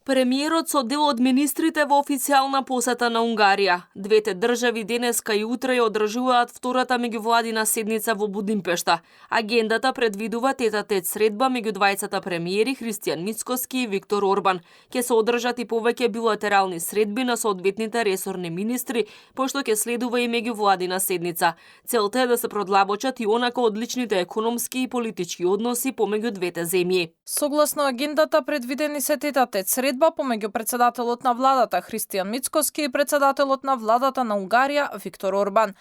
Премиерот со дел од министрите во официјална посета на Унгарија. Двете држави денеска и утре ја одржуваат втората меѓувладина седница во Будимпешта. Агендата предвидува тет-а-тет средба меѓу двајцата премиери Христијан Мицкоски и Виктор Орбан. Ќе се одржат и повеќе билатерални средби на соодветните ресорни министри, пошто ќе следува и меѓувладина седница. Целта е да се продлабочат и онака одличните економски и политички односи помеѓу двете земји. Согласно агендата предвидени се тет-а-тет средба помеѓу председателот на владата Христијан Мицкоски и председателот на владата на Унгарија Виктор Орбан.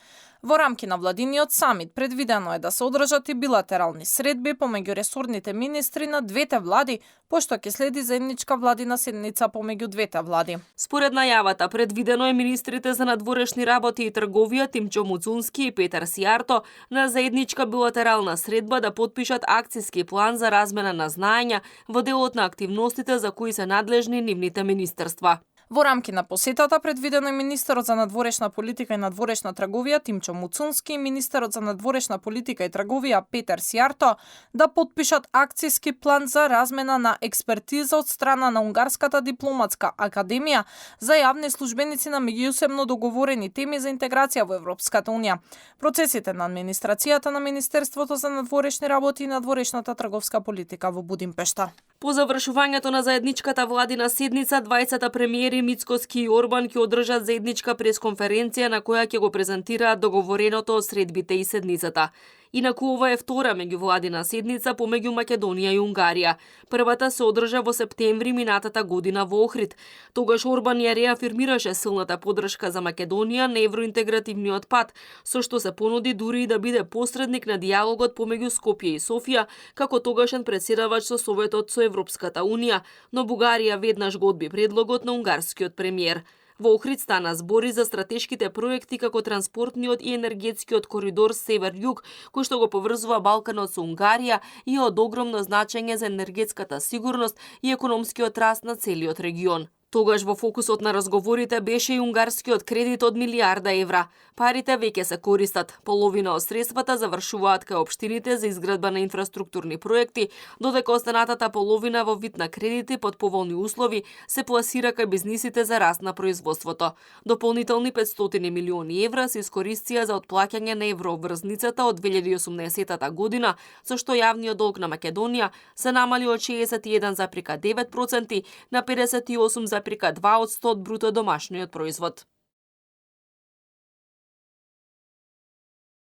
Во рамки на владиниот самит предвидено е да се одржат и билатерални средби помеѓу ресорните министри на двете влади, пошто ќе следи заедничка владина седница помеѓу двете влади. Според најавата, предвидено е министрите за надворешни работи и трговија Тимчо Муцунски и Петар Сијарто на заедничка билатерална средба да потпишат акциски план за размена на знаења во делот на активностите за кои се надлежни нивните министерства. Во рамки на посетата предвидено е министерот за надворешна политика и надворешна трговија Тимчо Муцунски и министерот за надворешна политика и трговија Петар Сијарто да потпишат акциски план за размена на експертиза од страна на Унгарската дипломатска академија за јавни службеници на меѓусебно договорени теми за интеграција во Европската унија, процесите на администрацијата на Министерството за надворешни работи и надворешната трговска политика во Будимпешта. По завршувањето на заедничката владина седница, двајцата премиери Мицкоски и Орбан ќе одржат заедничка пресконференција на која ќе го презентираат договореното од средбите и седницата. Инаку ова е втора меѓувладина седница помеѓу Македонија и Унгарија. Првата се одржа во септември минатата година во Охрид. Тогаш Орбан ја реафирмираше силната поддршка за Македонија на евроинтегративниот пат, со што се понуди дури и да биде посредник на дијалогот помеѓу Скопје и Софија, како тогашен претседавач со Советот со Европската унија, но Бугарија веднаш го одби предлогот на унгарскиот премиер. Во Охрид стана збори за стратешките проекти како транспортниот и енергетскиот коридор Север-Југ, кој што го поврзува Балканот со Унгарија и од огромно значење за енергетската сигурност и економскиот раст на целиот регион. Тогаш во фокусот на разговорите беше и унгарскиот кредит од милиарда евра. Парите веќе се користат. Половина од средствата завршуваат кај општините за изградба на инфраструктурни проекти, додека останатата половина во вид на кредити под поволни услови се пласира кај бизнисите за раст на производството. Дополнителни 500 милиони евра се искористија за отплаќање на евроврзницата од 2018 година, со што јавниот долг на Македонија се намали од 61,9% на 58,2% од бруто домашниот производ.